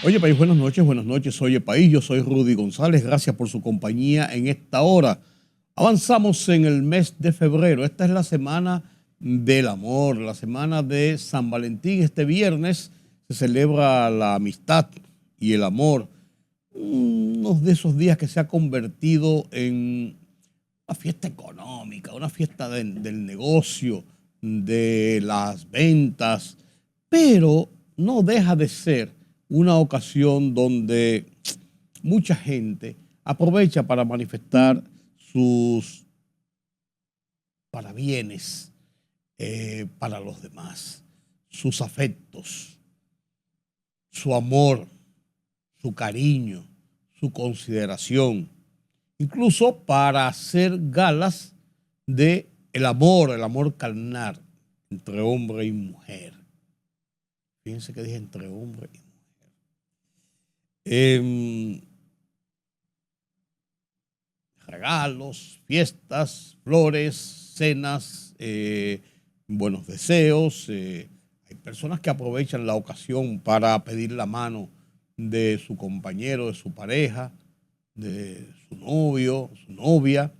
Oye, país, buenas noches, buenas noches. Oye, país, yo soy Rudy González. Gracias por su compañía en esta hora. Avanzamos en el mes de febrero. Esta es la semana del amor, la semana de San Valentín. Este viernes se celebra la amistad y el amor. Uno de esos días que se ha convertido en una fiesta económica, una fiesta del negocio, de las ventas, pero no deja de ser una ocasión donde mucha gente aprovecha para manifestar sus parabienes para los demás, sus afectos, su amor, su cariño, su consideración, incluso para hacer galas de el amor carnal entre hombre y mujer. Fíjense que dije entre hombre y mujer. Regalos, fiestas, flores, cenas, buenos deseos. Hay personas que aprovechan la ocasión para pedir la mano de su compañero, de su pareja, de su novio, su novia.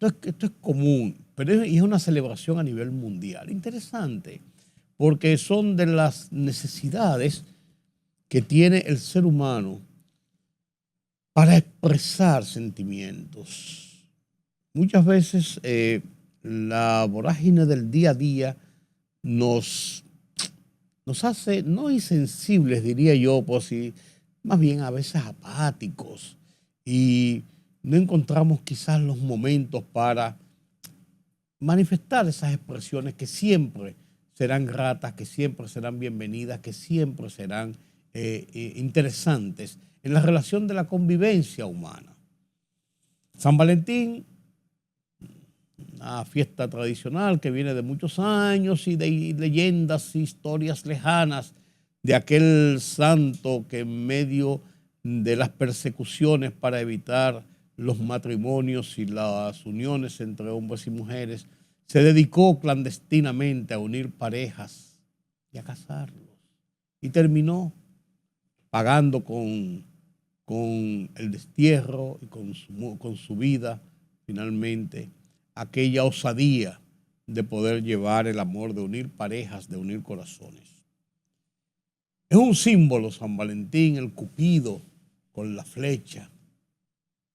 Esto es común, pero es una celebración a nivel mundial. Interesante, porque son de las necesidades que tiene el ser humano para expresar sentimientos. Muchas veces la vorágine del día a día nos hace, no insensibles, diría yo, pues sí, más bien a veces apáticos, y no encontramos quizás los momentos para manifestar esas expresiones que siempre serán gratas, que siempre serán bienvenidas, que siempre serán interesantes en la relación de la convivencia humana. San Valentín, una fiesta tradicional que viene de muchos años y de leyendas y historias lejanas de aquel santo que en medio de las persecuciones para evitar los matrimonios y las uniones entre hombres y mujeres, se dedicó clandestinamente a unir parejas y a casarlos. Y terminó pagando con el destierro y con su vida, finalmente, aquella osadía de poder llevar el amor, de unir parejas, de unir corazones. Es un símbolo San Valentín, el cupido con la flecha,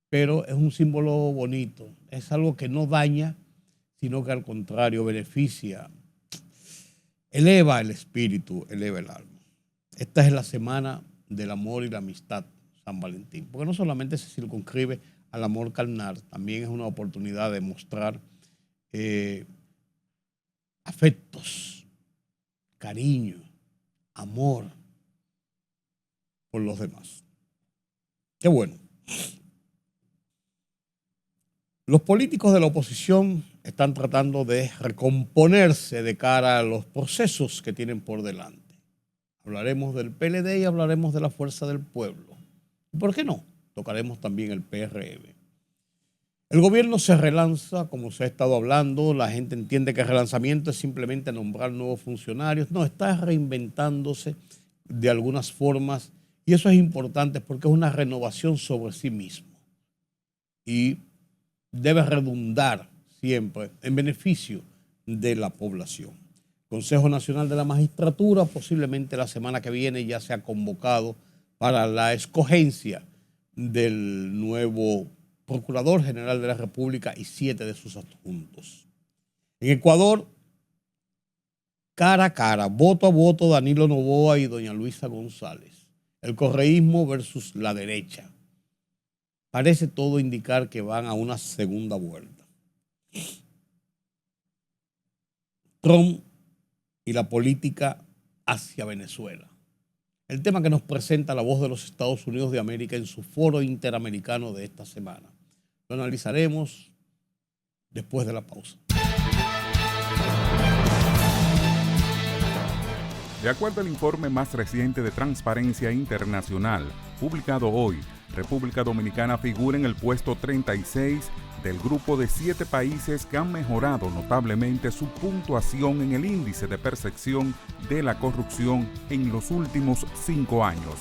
pero es un símbolo bonito, es algo que no daña, sino que al contrario beneficia, eleva el espíritu, eleva el alma. Esta es la semana del amor y la amistad, San Valentín, porque no solamente se circunscribe al amor carnal, también es una oportunidad de mostrar afectos, cariño, amor por los demás. Qué bueno. Los políticos de la oposición están tratando de recomponerse de cara a los procesos que tienen por delante. Hablaremos del PLD y hablaremos de la Fuerza del Pueblo. ¿Y por qué no? Tocaremos también el PRM. El gobierno se relanza, como se ha estado hablando. La gente entiende que el relanzamiento es simplemente nombrar nuevos funcionarios. No, está reinventándose de algunas formas, y eso es importante porque es una renovación sobre sí mismo y debe redundar siempre en beneficio de la población. Consejo Nacional de la Magistratura, posiblemente la semana que viene ya se ha convocado para la escogencia del nuevo Procurador General de la República y 7 de sus adjuntos. En Ecuador, cara a cara, voto a voto, Danilo Noboa y doña Luisa González. El correísmo versus la derecha. Parece todo indicar que van a una segunda vuelta. Trump y la política hacia Venezuela. El tema que nos presenta la voz de los Estados Unidos de América en su foro interamericano de esta semana. Lo analizaremos después de la pausa. De acuerdo al informe más reciente de Transparencia Internacional, publicado hoy, República Dominicana figura en el puesto 36 ante el grupo de 7 países que han mejorado notablemente su puntuación en el índice de percepción de la corrupción en los últimos 5 años.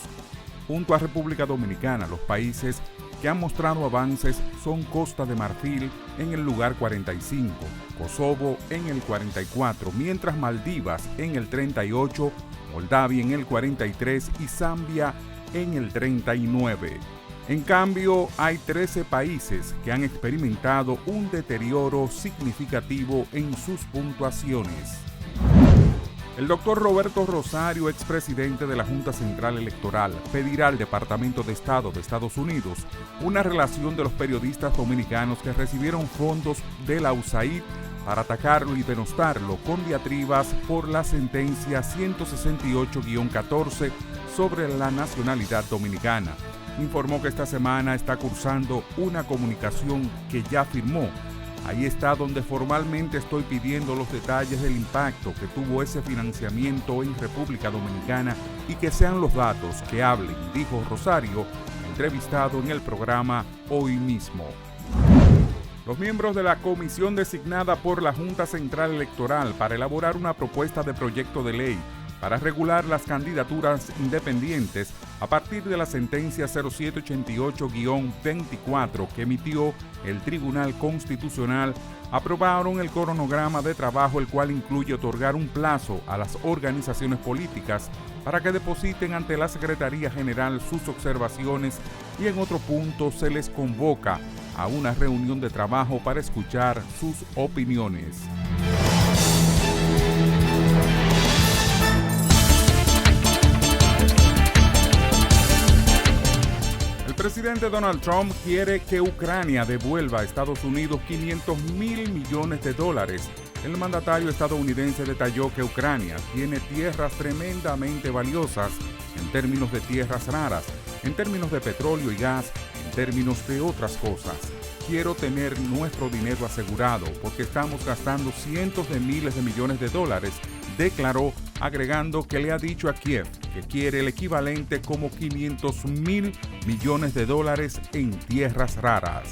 Junto a República Dominicana, los países que han mostrado avances son Costa de Marfil en el lugar 45, Kosovo en el 44, mientras Maldivas en el 38, Moldavia en el 43 y Zambia en el 39. En cambio, hay 13 países que han experimentado un deterioro significativo en sus puntuaciones. El doctor Roberto Rosario, expresidente de la Junta Central Electoral, pedirá al Departamento de Estado de Estados Unidos una relación de los periodistas dominicanos que recibieron fondos de la USAID para atacarlo y denostarlo con diatribas por la sentencia 168-14 sobre la nacionalidad dominicana. Informó que esta semana está cursando una comunicación que ya firmó. Ahí está donde formalmente estoy pidiendo los detalles del impacto que tuvo ese financiamiento en República Dominicana y que sean los datos que hablen, dijo Rosario, entrevistado en el programa Hoy Mismo. Los miembros de la comisión designada por la Junta Central Electoral para elaborar una propuesta de proyecto de ley para regular las candidaturas independientes a partir de la sentencia 0788-24 que emitió el Tribunal Constitucional, aprobaron el cronograma de trabajo, el cual incluye otorgar un plazo a las organizaciones políticas para que depositen ante la Secretaría General sus observaciones, y en otro punto se les convoca a una reunión de trabajo para escuchar sus opiniones. El presidente Donald Trump quiere que Ucrania devuelva a Estados Unidos $500 mil millones. El mandatario estadounidense detalló que Ucrania tiene tierras tremendamente valiosas en términos de tierras raras, en términos de petróleo y gas, en términos de otras cosas. Quiero tener nuestro dinero asegurado porque estamos gastando cientos de miles de millones de dólares, declaró, agregando que le ha dicho a Kiev que quiere el equivalente como $500 mil millones en tierras raras.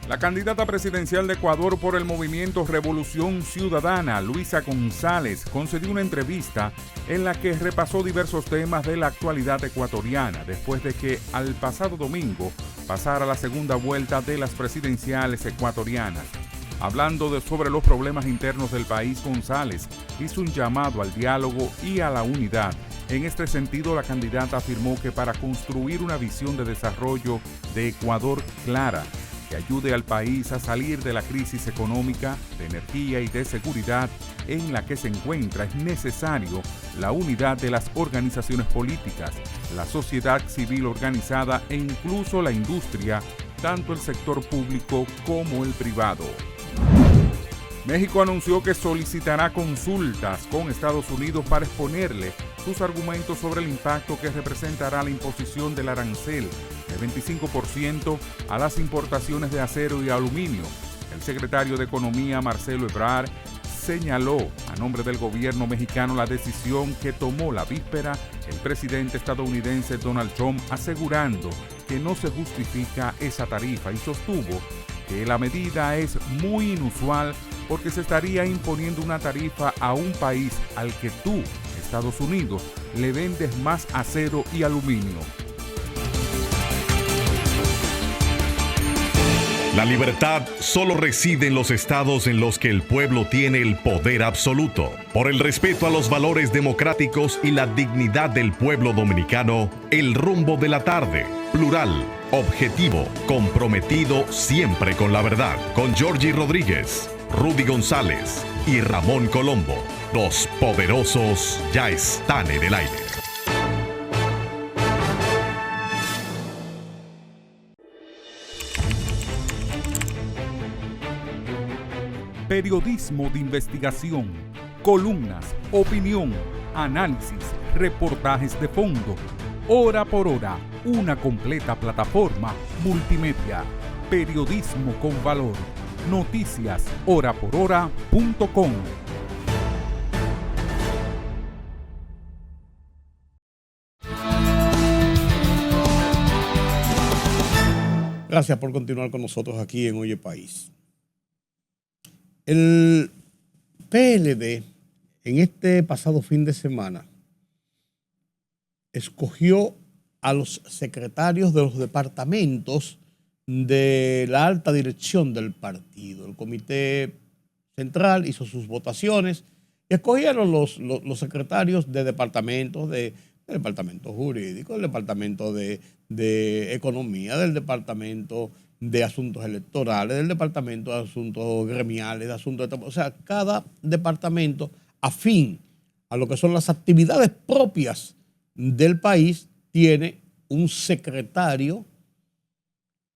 La candidata presidencial de Ecuador por el movimiento Revolución Ciudadana, Luisa González, concedió una entrevista en la que repasó diversos temas de la actualidad ecuatoriana, después de que al pasado domingo pasara la segunda vuelta de las presidenciales ecuatorianas. Hablando sobre los problemas internos del país, González hizo un llamado al diálogo y a la unidad. En este sentido, la candidata afirmó que para construir una visión de desarrollo de Ecuador clara, que ayude al país a salir de la crisis económica, de energía y de seguridad en la que se encuentra, es necesario la unidad de las organizaciones políticas, la sociedad civil organizada e incluso la industria, tanto el sector público como el privado. México anunció que solicitará consultas con Estados Unidos para exponerle sus argumentos sobre el impacto que representará la imposición del arancel de 25% a las importaciones de acero y aluminio. El secretario de Economía, Marcelo Ebrard, señaló a nombre del gobierno mexicano la decisión que tomó la víspera el presidente estadounidense Donald Trump, asegurando que no se justifica esa tarifa, y sostuvo que la medida es muy inusual porque se estaría imponiendo una tarifa a un país al que tú, Estados Unidos, le vendes más acero y aluminio. La libertad solo reside en los estados en los que el pueblo tiene el poder absoluto. Por el respeto a los valores democráticos y la dignidad del pueblo dominicano, El Rumbo de la Tarde, plural, objetivo, comprometido siempre con la verdad. Con Georgie Rodríguez, Rudy González y Ramón Colombo. Los poderosos ya están en el aire. Periodismo de investigación, columnas, opinión, análisis, reportajes de fondo. Hora por hora, una completa plataforma multimedia. Periodismo con valor. Noticias horaporhora.com. Gracias por continuar con nosotros aquí en Oye País. El PLD en este pasado fin de semana escogió a los secretarios de los departamentos de la alta dirección del partido. El comité central hizo sus votaciones y escogieron los secretarios de departamentos, del departamento jurídico, del departamento de economía, del departamento de asuntos electorales, del departamento de asuntos gremiales, de asuntos de... O sea, cada departamento afín a lo que son las actividades propias del país tiene un secretario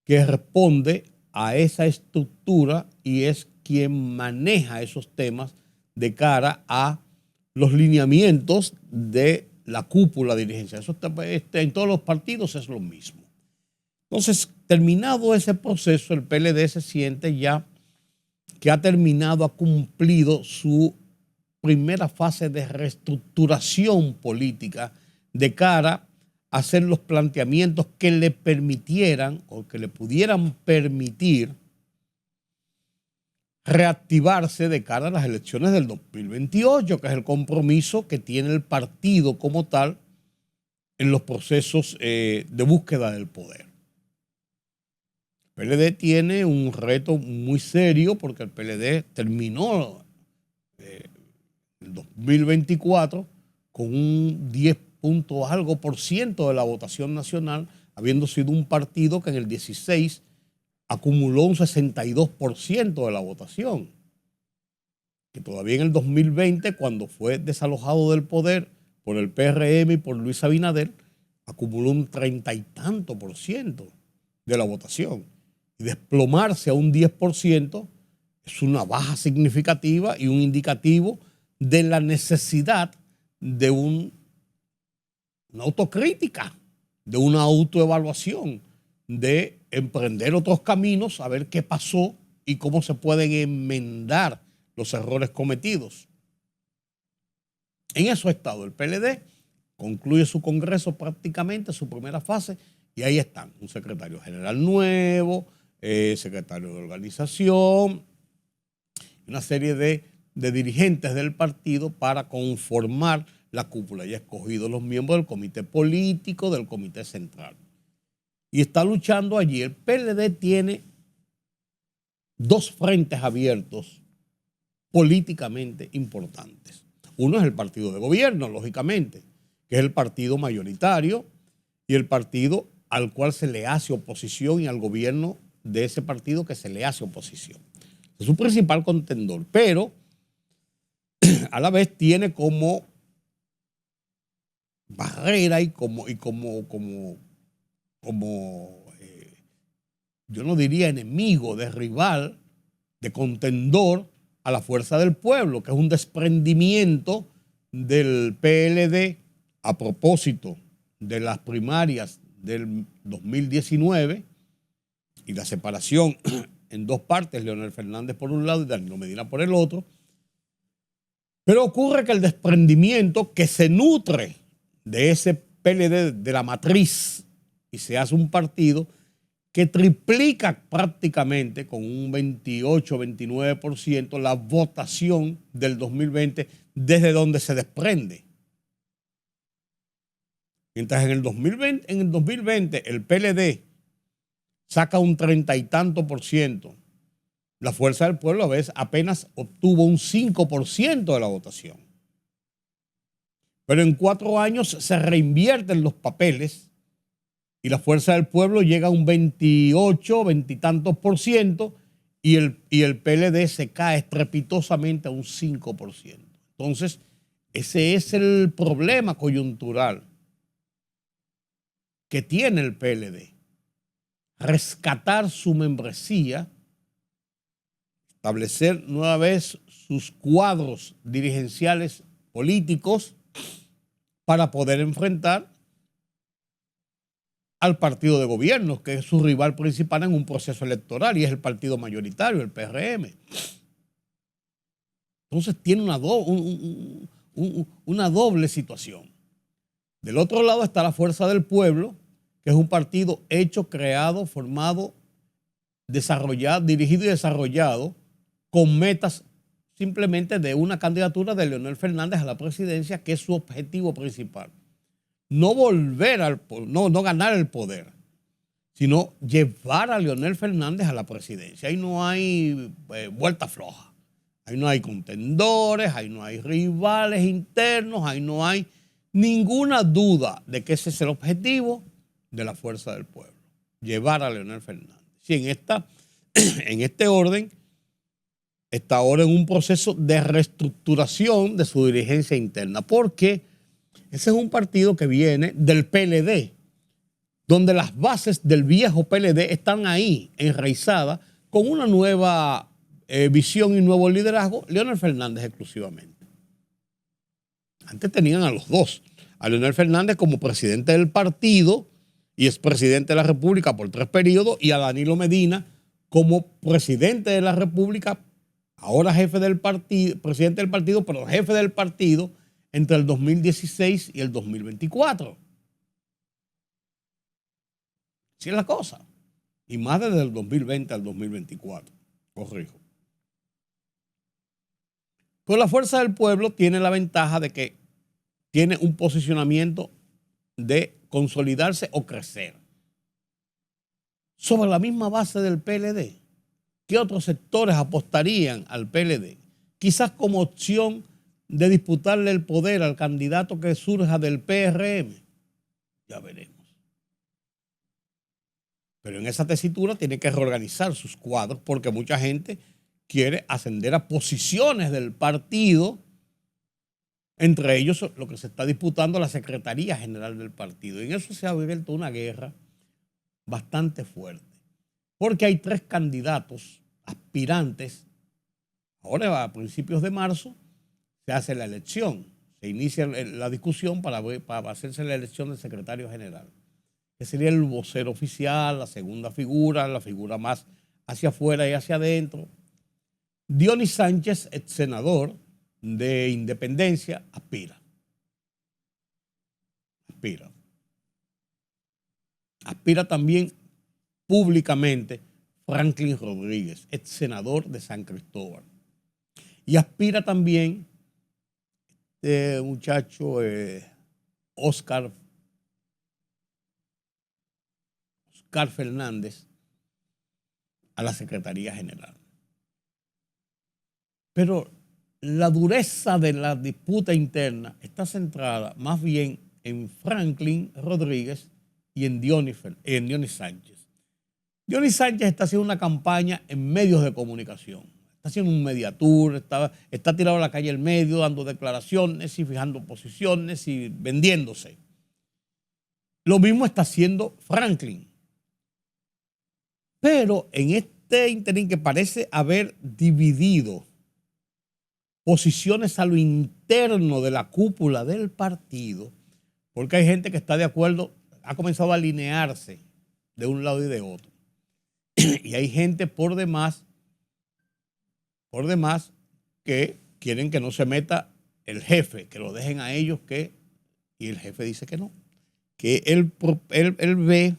que responde a esa estructura y es quien maneja esos temas de cara a los lineamientos de la cúpula dirigencial. Eso en todos los partidos es lo mismo. Entonces, terminado ese proceso, el PLD se siente ya que ha terminado, ha cumplido su primera fase de reestructuración política de cara a hacer los planteamientos que le permitieran o que le pudieran permitir reactivarse de cara a las elecciones del 2028, que es el compromiso que tiene el partido como tal en los procesos de búsqueda del poder. El PLD tiene un reto muy serio porque el PLD terminó el 2024 con un 10 punto algo por ciento de la votación nacional, habiendo sido un partido que en el 16 acumuló un 62% de la votación. Que todavía en el 2020, cuando fue desalojado del poder por el PRM y por Luis Abinader, acumuló un 30 y tanto por ciento de la votación. Y desplomarse a un 10% es una baja significativa y un indicativo de la necesidad de una autocrítica, de una autoevaluación, de emprender otros caminos, a ver qué pasó y cómo se pueden enmendar los errores cometidos. En eso ha estado el PLD, concluye su congreso prácticamente, su primera fase, y ahí están, un secretario general nuevo, secretario de organización, una serie de dirigentes del partido para conformar la cúpula. Ya ha escogido los miembros del comité político, del comité central. Y está luchando allí. El PLD tiene dos frentes abiertos políticamente importantes. Uno es el partido de gobierno, lógicamente, que es el partido mayoritario y el partido al cual se le hace oposición y al gobierno de ese partido que se le hace oposición. Es su principal contendor, pero a la vez tiene como barrera y como yo no diría enemigo, de rival, de contendor a la Fuerza del Pueblo, que es un desprendimiento del PLD a propósito de las primarias del 2019 y la separación en dos partes, Leonel Fernández por un lado y Danilo Medina por el otro. Pero ocurre que el desprendimiento que se nutre de ese PLD, de la matriz, y se hace un partido que triplica prácticamente con un 28-29% la votación del 2020 desde donde se desprende. Mientras en el 2020 el PLD saca un 30 y tanto por ciento, la Fuerza del Pueblo a veces apenas obtuvo un 5% de la votación. Pero en 4 años se reinvierten los papeles y la Fuerza del Pueblo llega a un 28, 20 y tantos por ciento y el PLD se cae estrepitosamente a un 5%. Entonces, ese es el problema coyuntural que tiene el PLD. Rescatar su membresía, establecer nueva vez sus cuadros dirigenciales políticos para poder enfrentar al partido de gobierno, que es su rival principal en un proceso electoral y es el partido mayoritario, el PRM. Entonces tiene una doble situación. Del otro lado está la Fuerza del Pueblo, que es un partido hecho, creado, formado dirigido y desarrollado con metas simplemente de una candidatura de Leonel Fernández a la presidencia, que es su objetivo principal. No no ganar el poder, sino llevar a Leonel Fernández a la presidencia. Ahí no hay vuelta floja. Ahí no hay contendores, ahí no hay rivales internos, ahí no hay ninguna duda de que ese es el objetivo de la Fuerza del Pueblo, llevar a Leonel Fernández. Sí, en este orden, está ahora en un proceso de reestructuración de su dirigencia interna, porque ese es un partido que viene del PLD, donde las bases del viejo PLD están ahí, enraizadas, con una nueva visión y nuevo liderazgo, Leonel Fernández exclusivamente. Antes tenían a los dos, a Leonel Fernández como presidente del partido y expresidente de la República por 3 periodos, y a Danilo Medina como presidente de la República, ahora jefe del partido, presidente del partido, pero jefe del partido entre el 2016 y el 2024. Así es la cosa. Y más desde el 2020 al 2024. Corrijo. Pero la Fuerza del Pueblo tiene la ventaja de que tiene un posicionamiento de consolidarse o crecer sobre la misma base del PLD. ¿Qué otros sectores apostarían al PLD? Quizás como opción de disputarle el poder al candidato que surja del PRM. Ya veremos. Pero en esa tesitura tiene que reorganizar sus cuadros, porque mucha gente quiere ascender a posiciones del partido, entre ellos lo que se está disputando la Secretaría General del partido. Y en eso se ha abierto una guerra bastante fuerte, porque hay 3 candidatos aspirantes. Ahora, a principios de marzo, se hace la elección, se inicia la discusión para hacerse la elección del secretario general, que sería el vocero oficial, la segunda figura, la figura más hacia afuera y hacia adentro. Dionis Sánchez, ex senador de Independencia, aspira. Aspira también públicamente Franklin Rodríguez, ex senador de San Cristóbal. Y aspira también muchacho Oscar Fernández a la Secretaría General. Pero la dureza de la disputa interna está centrada más bien en Franklin Rodríguez y en Dionis Sánchez. Dionis Sánchez está haciendo una campaña en medios de comunicación. Está haciendo un mediatour, está tirado a la calle el medio, dando declaraciones y fijando posiciones y vendiéndose. Lo mismo está haciendo Franklin. Pero en este interín, que parece haber dividido posiciones a lo interno de la cúpula del partido, porque hay gente que está de acuerdo, ha comenzado a alinearse de un lado y de otro. Y hay gente por demás que quieren que no se meta el jefe, que lo dejen a ellos, y el jefe dice que no, que él ve,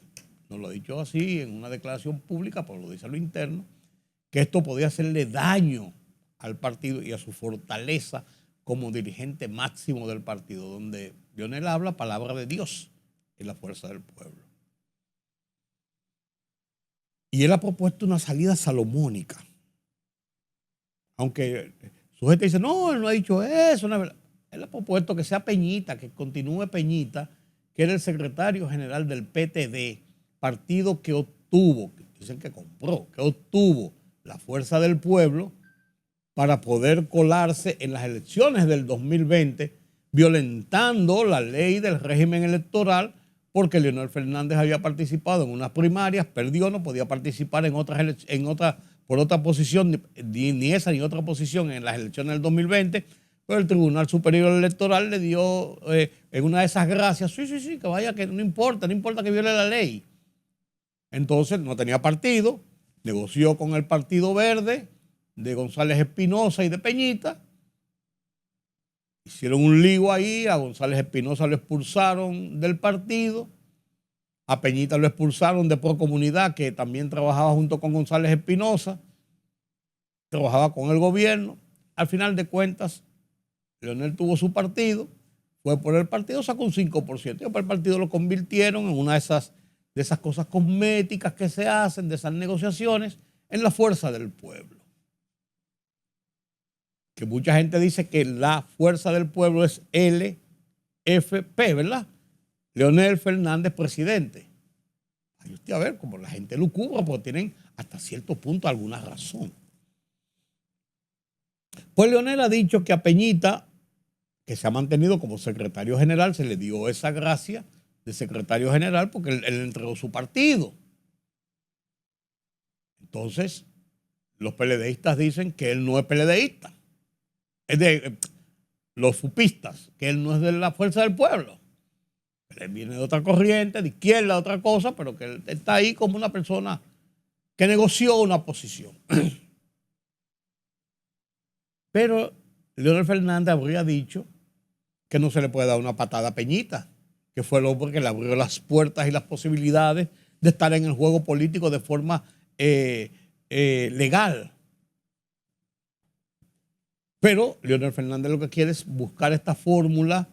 no lo ha dicho así en una declaración pública, pero lo dice a lo interno, que esto podía hacerle daño al partido y a su fortaleza como dirigente máximo del partido, donde Leonel habla palabra de Dios en la Fuerza del Pueblo. Y él ha propuesto una salida salomónica. Aunque su gente dice, no, él no ha dicho eso. No, él ha propuesto que sea Peñita, que continúe Peñita, que era el secretario general del PTD, partido que obtuvo, dicen que compró, que obtuvo la Fuerza del Pueblo para poder colarse en las elecciones del 2020, violentando la ley del régimen electoral, porque Leonel Fernández había participado en unas primarias, perdió, no podía participar por otra posición, ni esa ni otra posición en las elecciones del 2020, pero el Tribunal Superior Electoral le dio en una de esas gracias, sí, que vaya, que no importa que viole la ley. Entonces no tenía partido, negoció con el Partido Verde de González Espinosa y de Peñita. Hicieron un lío ahí, a González Espinosa lo expulsaron del partido, A Peñita lo expulsaron de Procomunidad, que también trabajaba junto con González Espinosa, trabajaba con el gobierno. Al final de cuentas, Leonel tuvo su partido, fue por el partido, sacó un 5%. Y por el partido lo convirtieron en una de esas cosas cosméticas que se hacen, de esas negociaciones, en la fuerza del pueblo. Que mucha gente dice que la fuerza del pueblo es LFP, ¿verdad? Leonel Fernández, presidente. Ay, usted a ver, como la gente lucubra, porque tienen hasta cierto punto alguna razón. Pues Leonel ha dicho que a Peñita, que se ha mantenido como secretario general, se le dio esa gracia de secretario general porque él entregó su partido. Entonces, los PLDistas dicen que él no es PLDista. Es de los fupistas, que él no es de la fuerza del pueblo. Él viene de otra corriente, de izquierda, otra cosa, pero que él está ahí como una persona que negoció una posición. Pero Leonel Fernández habría dicho que no se le puede dar una patada a Peñita, que fue el hombre que le abrió las puertas y las posibilidades de estar en el juego político de forma legal. Pero Leonel Fernández lo que quiere es buscar esta fórmula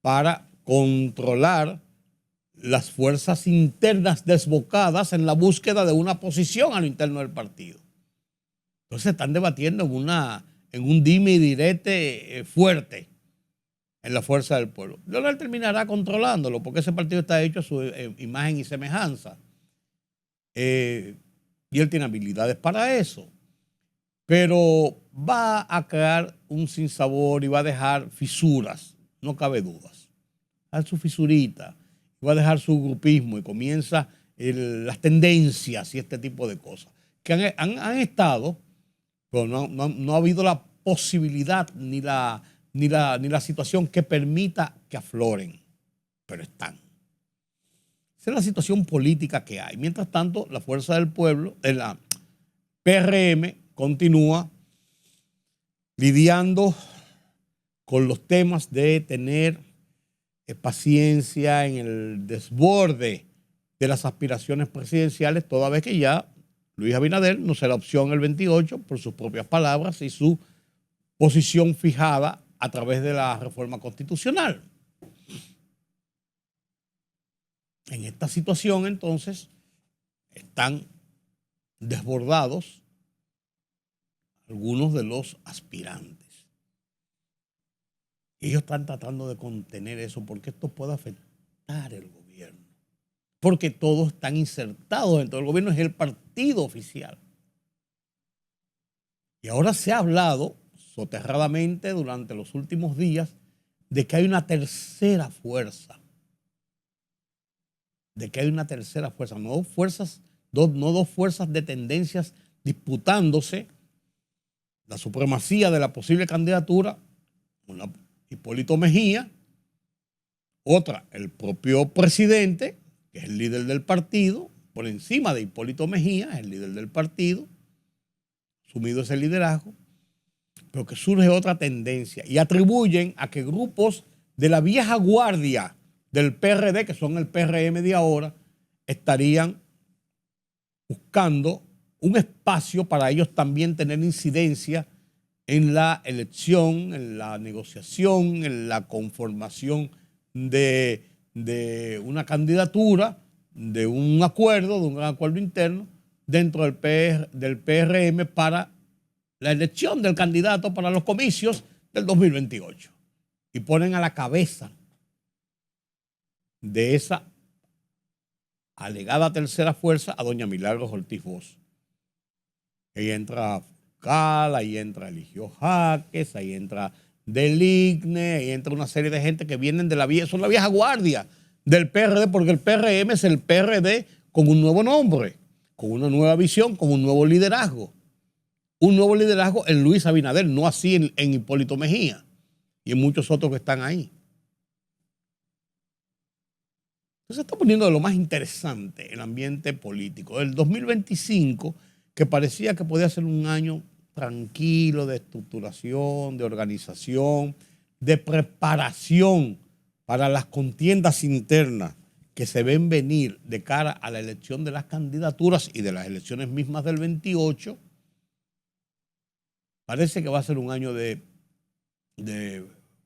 para controlar las fuerzas internas desbocadas en la búsqueda de una posición a lo interno del partido. Entonces están debatiendo en un dime y direte fuerte en la fuerza del pueblo. Leonel terminará controlándolo porque ese partido está hecho a su imagen y semejanza. Y él tiene habilidades para eso. Pero va a crear un sinsabor y va a dejar fisuras, no cabe dudas. Va a dejar su fisurita, va a dejar su grupismo y comienza las tendencias y este tipo de cosas. Que han estado, pero no ha habido la posibilidad ni la situación que permita que afloren, pero están. Esa es la situación política que hay. Mientras tanto, la fuerza del pueblo, la PRM, continúa lidiando con los temas de tener paciencia en el desborde de las aspiraciones presidenciales, toda vez que ya Luis Abinader no será opción el 28 por sus propias palabras y su posición fijada a través de la reforma constitucional. En esta situación, entonces, están desbordados algunos de los aspirantes. Ellos están tratando de contener eso porque esto puede afectar el gobierno. Porque todos están insertados dentro del gobierno, es el partido oficial. Y ahora se ha hablado soterradamente durante los últimos días de que hay una tercera fuerza. De que hay una tercera fuerza, no dos fuerzas de tendencias disputándose la supremacía de la posible candidatura, una Hipólito Mejía, otra el propio presidente, que es el líder del partido, por encima de Hipólito Mejía, es el líder del partido, asumido ese liderazgo, pero que surge otra tendencia y atribuyen a que grupos de la vieja guardia del PRD, que son el PRM de ahora, estarían buscando un espacio para ellos también tener incidencia en la elección, en la negociación, en la conformación de una candidatura, de un acuerdo interno dentro del PRM para la elección del candidato para los comicios del 2028. Y ponen a la cabeza de esa alegada tercera fuerza a doña Milagros Ortiz Bosch. Ahí entra Cal, ahí entra Eligio Jaques, ahí entra Deligne, ahí entra una serie de gente que vienen de son la vieja guardia del PRD, porque el PRM es el PRD con un nuevo nombre, con una nueva visión, con un nuevo liderazgo. Un nuevo liderazgo en Luis Abinader, no así en Hipólito Mejía y en muchos otros que están ahí. Entonces se está poniendo de lo más interesante el ambiente político. El 2025, que parecía que podía ser un año tranquilo de estructuración, de organización, de preparación para las contiendas internas que se ven venir de cara a la elección de las candidaturas y de las elecciones mismas del 28, parece que va a ser un año de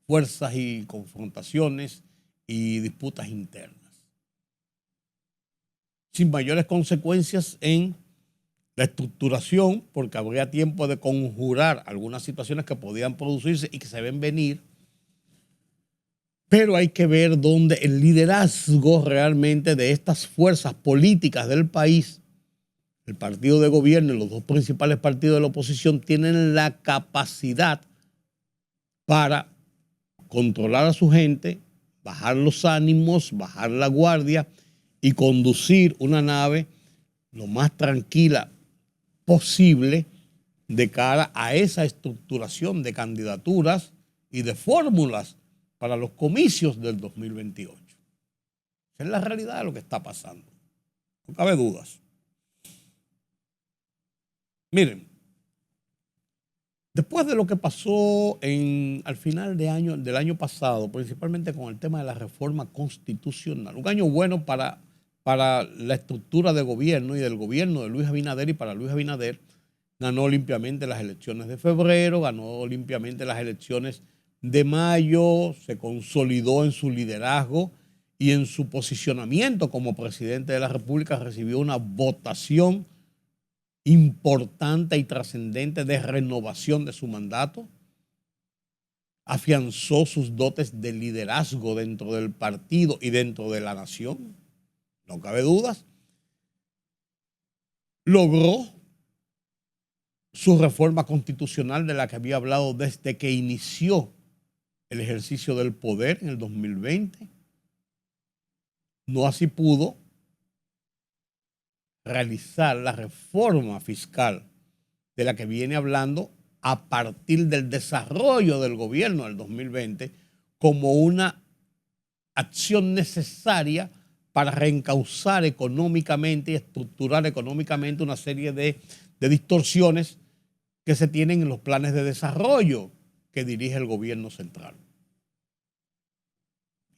fuerzas y confrontaciones y disputas internas, sin mayores consecuencias en la estructuración, porque habría tiempo de conjurar algunas situaciones que podían producirse y que se ven venir, pero hay que ver dónde el liderazgo realmente de estas fuerzas políticas del país, el partido de gobierno y los dos principales partidos de la oposición, tienen la capacidad para controlar a su gente, bajar los ánimos, bajar la guardia y conducir una nave lo más tranquila posible de cara a esa estructuración de candidaturas y de fórmulas para los comicios del 2028. Esa es la realidad de lo que está pasando. No cabe dudas. Miren, después de lo que pasó al final del año pasado, principalmente con el tema de la reforma constitucional, un año bueno para la estructura de gobierno y del gobierno de Luis Abinader, y para Luis Abinader ganó limpiamente las elecciones de febrero, ganó limpiamente las elecciones de mayo, se consolidó en su liderazgo y en su posicionamiento como presidente de la República, recibió una votación importante y trascendente de renovación de su mandato, afianzó sus dotes de liderazgo dentro del partido y dentro de la nación, no cabe dudas, logró su reforma constitucional de la que había hablado desde que inició el ejercicio del poder en el 2020. No así pudo realizar la reforma fiscal de la que viene hablando a partir del desarrollo del gobierno del 2020 como una acción necesaria para reencauzar económicamente y estructurar económicamente una serie de distorsiones que se tienen en los planes de desarrollo que dirige el gobierno central.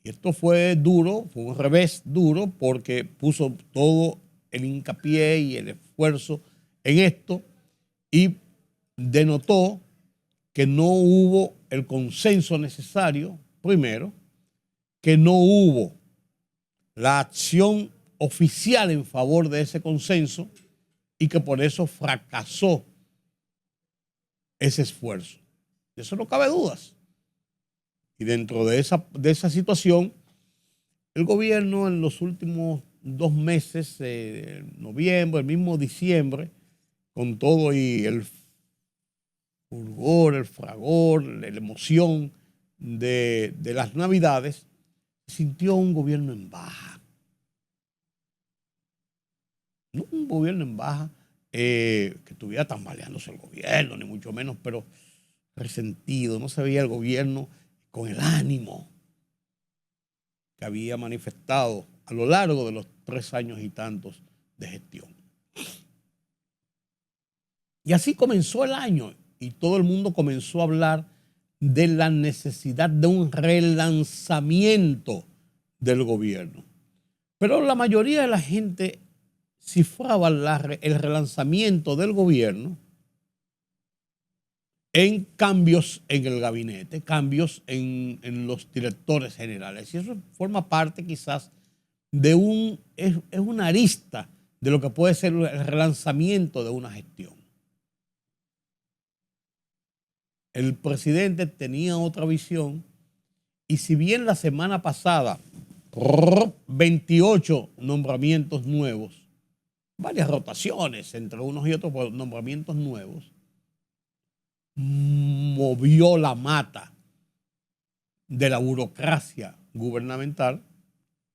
Y esto fue duro, fue un revés duro, porque puso todo el hincapié y el esfuerzo en esto y denotó que no hubo el consenso necesario, primero, que no hubo la acción oficial en favor de ese consenso y que por eso fracasó ese esfuerzo. De eso no cabe dudas. Y dentro de esa situación, el gobierno en los últimos 2 meses, noviembre, el mismo diciembre, con todo y el fulgor, el fragor, la emoción de las Navidades, sintió un gobierno en baja. No un gobierno en baja que estuviera tambaleándose el gobierno, ni mucho menos, pero resentido. No se veía el gobierno con el ánimo que había manifestado a lo largo de los 3 años y tantos de gestión. Y así comenzó el año y todo el mundo comenzó a hablar de la necesidad de un relanzamiento del gobierno. Pero la mayoría de la gente cifraba el relanzamiento del gobierno en cambios en el gabinete, cambios en los directores generales. Y eso forma parte quizás de es una arista de lo que puede ser el relanzamiento de una gestión. El presidente tenía otra visión y si bien la semana pasada 28 nombramientos nuevos, varias rotaciones entre unos y otros nombramientos nuevos, movió la mata de la burocracia gubernamental,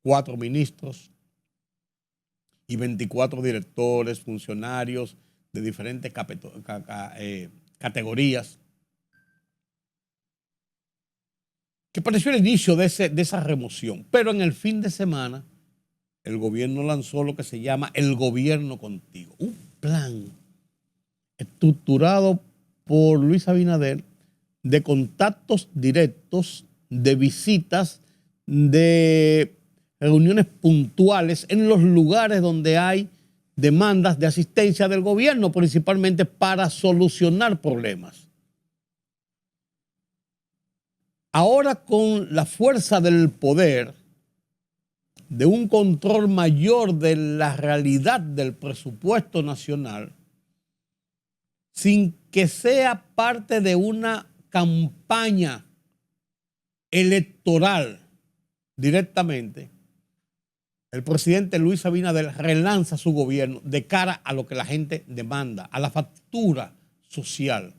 4 ministros y 24 directores, funcionarios de diferentes categorías, que pareció el inicio de esa remoción. Pero en el fin de semana, el gobierno lanzó lo que se llama el gobierno contigo, un plan estructurado por Luis Abinader de contactos directos, de visitas, de reuniones puntuales en los lugares donde hay demandas de asistencia del gobierno, principalmente para solucionar problemas. Ahora, con la fuerza del poder, de un control mayor de la realidad del presupuesto nacional, sin que sea parte de una campaña electoral directamente, el presidente Luis Abinader relanza su gobierno de cara a lo que la gente demanda, a la factura social,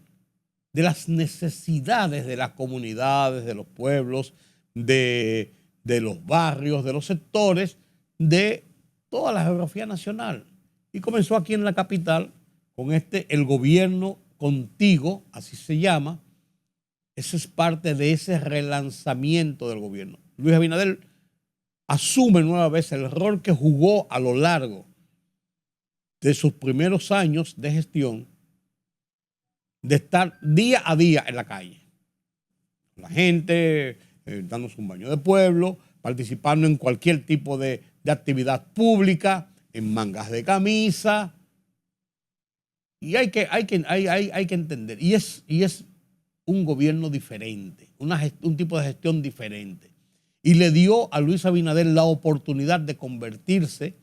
de las necesidades de las comunidades, de los pueblos, de los barrios, de los sectores, de toda la geografía nacional. Y comenzó aquí en la capital con el gobierno contigo, así se llama. Eso es parte de ese relanzamiento del gobierno. Luis Abinader asume nueva vez el rol que jugó a lo largo de sus primeros años de gestión, de estar día a día en la calle. La gente dándose un baño de pueblo, participando en cualquier tipo de actividad pública, en mangas de camisa. Y hay que entender, y es un gobierno diferente, un tipo de gestión diferente. Y le dio a Luis Abinader la oportunidad de convertirse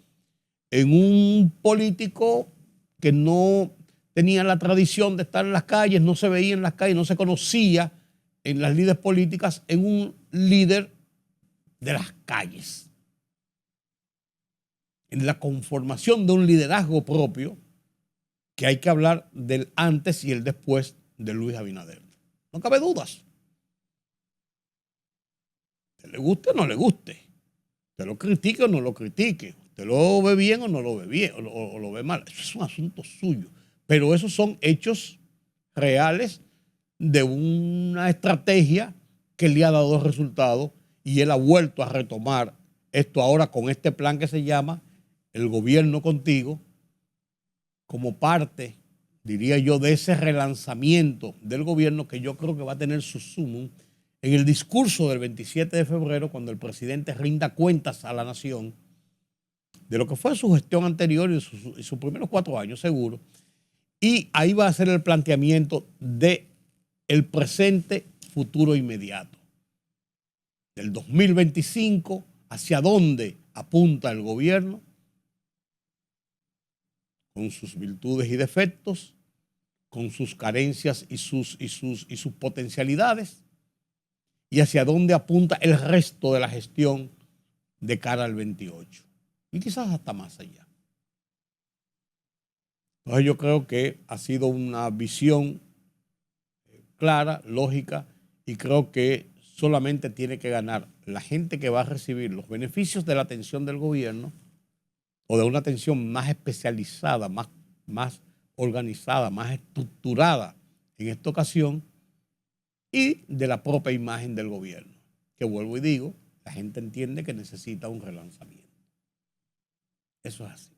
en un político que no tenía la tradición de estar en las calles, no se veía en las calles, no se conocía en las líderes políticas, en un líder de las calles. En la conformación de un liderazgo propio, que hay que hablar del antes y el después de Luis Abinader. No cabe dudas. Te le guste o no le guste. Te lo critique o no lo critique. Te lo ve bien o no lo ve bien, o lo ve mal. Eso es un asunto suyo. Pero esos son hechos reales de una estrategia que le ha dado resultados, y él ha vuelto a retomar esto ahora con este plan que se llama El Gobierno Contigo, como parte, diría yo, de ese relanzamiento del gobierno, que yo creo que va a tener su sumum en el discurso del 27 de febrero, cuando el presidente rinda cuentas a la nación de lo que fue su gestión anterior y sus primeros 4 años, seguro. Y ahí va a ser el planteamiento de el presente, futuro inmediato. Del 2025, hacia dónde apunta el gobierno, con sus virtudes y defectos, con sus carencias y sus potencialidades, y hacia dónde apunta el resto de la gestión de cara al 28. Y quizás hasta más allá. Entonces yo creo que ha sido una visión clara, lógica, y creo que solamente tiene que ganar la gente que va a recibir los beneficios de la atención del gobierno, o de una atención más especializada, más organizada, más estructurada en esta ocasión, y de la propia imagen del gobierno, que vuelvo y digo, la gente entiende que necesita un relanzamiento. Eso es así.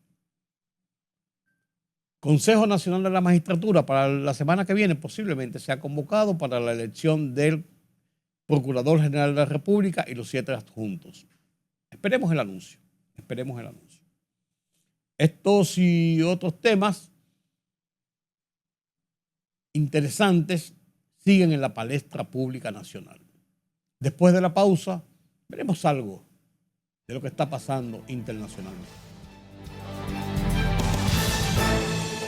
Consejo Nacional de la Magistratura para la semana que viene posiblemente sea convocado para la elección del Procurador General de la República y los 7 adjuntos. Esperemos el anuncio, esperemos el anuncio. Estos y otros temas interesantes siguen en la palestra pública nacional. Después de la pausa, veremos algo de lo que está pasando internacionalmente.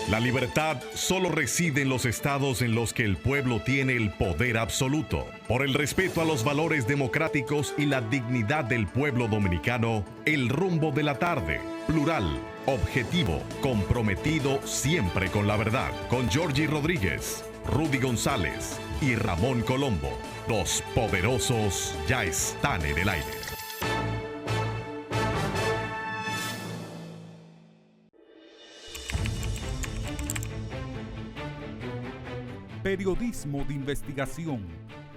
La libertad solo reside en los estados en los que el pueblo tiene el poder absoluto. Por el respeto a los valores democráticos y la dignidad del pueblo dominicano, el rumbo de la tarde, plural, objetivo, comprometido siempre con la verdad. Con Georgie Rodríguez, Rudy González y Ramón Colombo. Los poderosos ya están en el aire. Periodismo de investigación,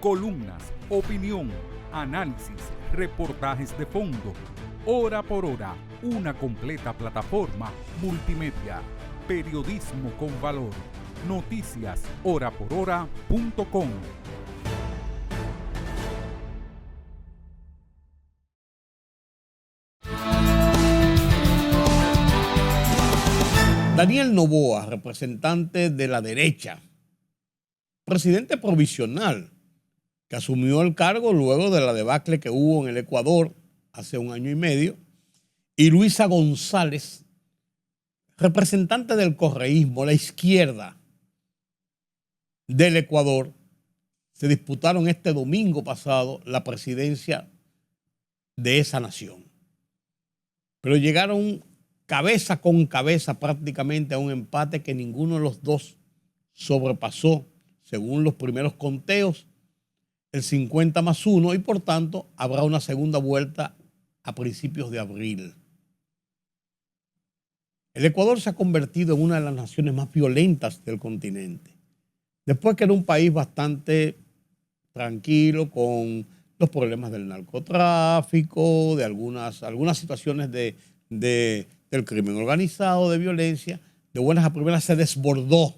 columnas, opinión, análisis, reportajes de fondo. Hora por hora, una completa plataforma multimedia. Periodismo con valor. Noticias horaporhora.com. Daniel Noboa, representante de la derecha, presidente provisional, que asumió el cargo luego de la debacle que hubo en el Ecuador hace un año y medio, y Luisa González, representante del correísmo, la izquierda del Ecuador, se disputaron este domingo pasado la presidencia de esa nación. Pero llegaron cabeza con cabeza prácticamente a un empate que ninguno de los dos sobrepasó, según los primeros conteos, el 50+1, y por tanto habrá una segunda vuelta a principios de abril. El Ecuador se ha convertido en una de las naciones más violentas del continente. Después que era un país bastante tranquilo con los problemas del narcotráfico, de algunas situaciones del crimen organizado, de violencia, de buenas a primeras se desbordó.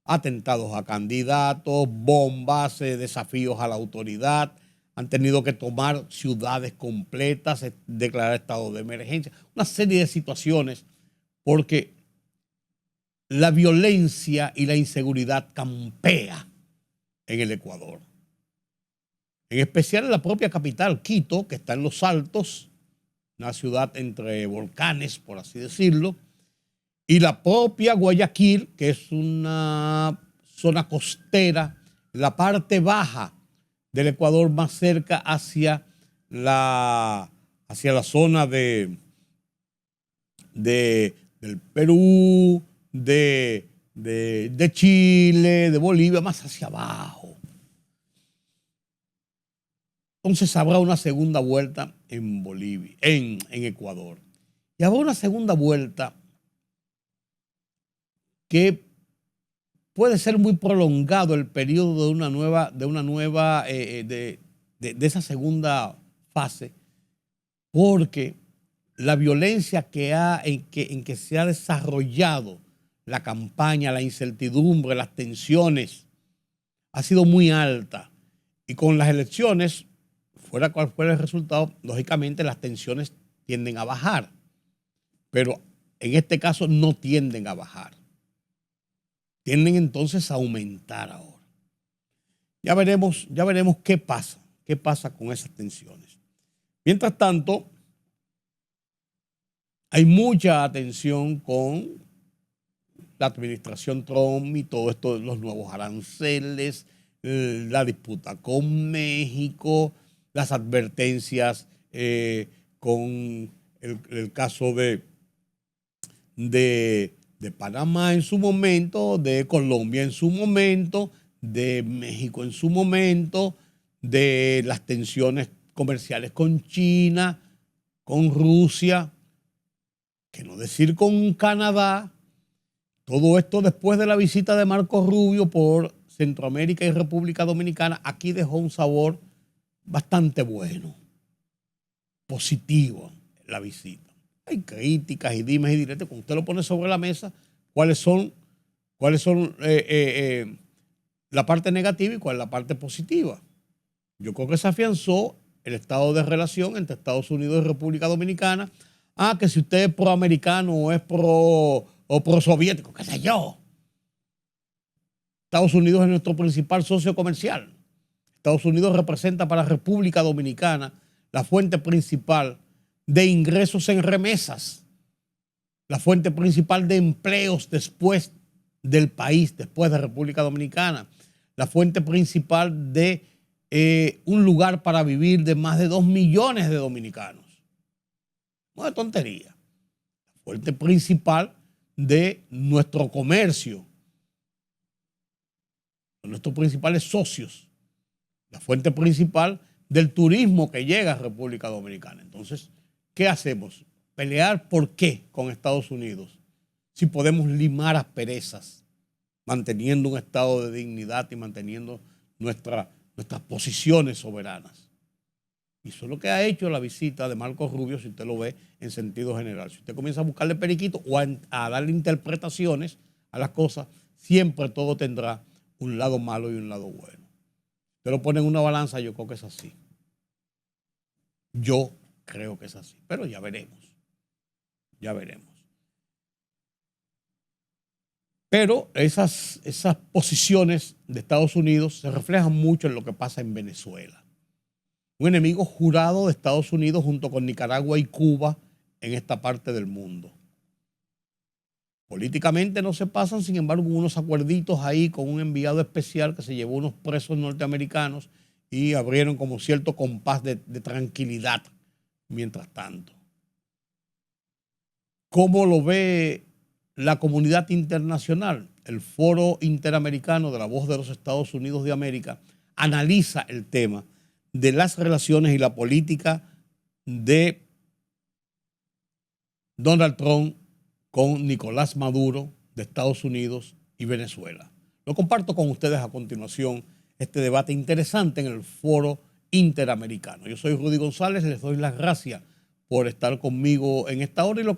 Atentados a candidatos, bombas, desafíos a la autoridad, han tenido que tomar ciudades completas, declarar estado de emergencia, una serie de situaciones, porque la violencia y la inseguridad campea en el Ecuador. En especial en la propia capital, Quito, que está en los Altos, una ciudad entre volcanes, por así decirlo, y la propia Guayaquil, que es una zona costera, la parte baja del Ecuador, más cerca hacia la zona del Perú, de Chile, de Bolivia, más hacia abajo. Entonces habrá una segunda vuelta en Bolivia, en Ecuador. Y habrá una segunda vuelta que puede ser muy prolongado el periodo de esa segunda fase, porque la violencia en que se ha desarrollado la campaña, la incertidumbre, las tensiones, ha sido muy alta. Y con las elecciones, fuera cual fuera el resultado, lógicamente las tensiones tienden a bajar. Pero en este caso no tienden a bajar. Tienden entonces a aumentar ahora. Ya veremos qué pasa con esas tensiones. Mientras tanto, hay mucha atención con la administración Trump y todo esto, los nuevos aranceles, la disputa con México, las advertencias con el caso de Panamá en su momento, de Colombia en su momento, de México en su momento, de las tensiones comerciales con China, con Rusia, que no decir con Canadá. Todo esto después de la visita de Marco Rubio por Centroamérica y República Dominicana, aquí dejó un sabor bastante bueno, positivo la visita. Hay críticas y dimes y diretes. Cuando usted lo pone sobre la mesa, cuáles son la parte negativa y cuál es la parte positiva. Yo creo que se afianzó el estado de relación entre Estados Unidos y República Dominicana. Que si usted es proamericano o es pro-soviético, qué sé yo. Estados Unidos es nuestro principal socio comercial. Estados Unidos representa para la República Dominicana la fuente principal de ingresos en remesas, la fuente principal de empleos después del país, después de República Dominicana, la fuente principal de un lugar para vivir de más de 2 millones de dominicanos. No es tontería. La fuente principal de nuestro comercio, de nuestros principales socios, la fuente principal del turismo que llega a República Dominicana. Entonces, ¿qué hacemos? ¿Pelear por qué con Estados Unidos? Si podemos limar asperezas, manteniendo un estado de dignidad y manteniendo nuestras posiciones soberanas. Y eso es lo que ha hecho la visita de Marco Rubio, si usted lo ve en sentido general. Si usted comienza a buscarle periquito o a darle interpretaciones a las cosas, siempre todo tendrá un lado malo y un lado bueno. Usted lo pone en una balanza, yo creo que es así. Yo creo que es así, pero ya veremos. Ya veremos. Pero esas posiciones de Estados Unidos se reflejan mucho en lo que pasa en Venezuela. Un enemigo jurado de Estados Unidos junto con Nicaragua y Cuba en esta parte del mundo. Políticamente no se pasan, sin embargo, unos acuerditos ahí con un enviado especial que se llevó unos presos norteamericanos y abrieron como cierto compás de tranquilidad mientras tanto. ¿Cómo lo ve la comunidad internacional? El Foro Interamericano de la Voz de los Estados Unidos de América analiza el tema de las relaciones y la política de Donald Trump con Nicolás Maduro de Estados Unidos y Venezuela. Lo comparto con ustedes a continuación, este debate interesante en el Foro Interamericano. Yo soy Rudy González, les doy las gracias por estar conmigo en esta hora y los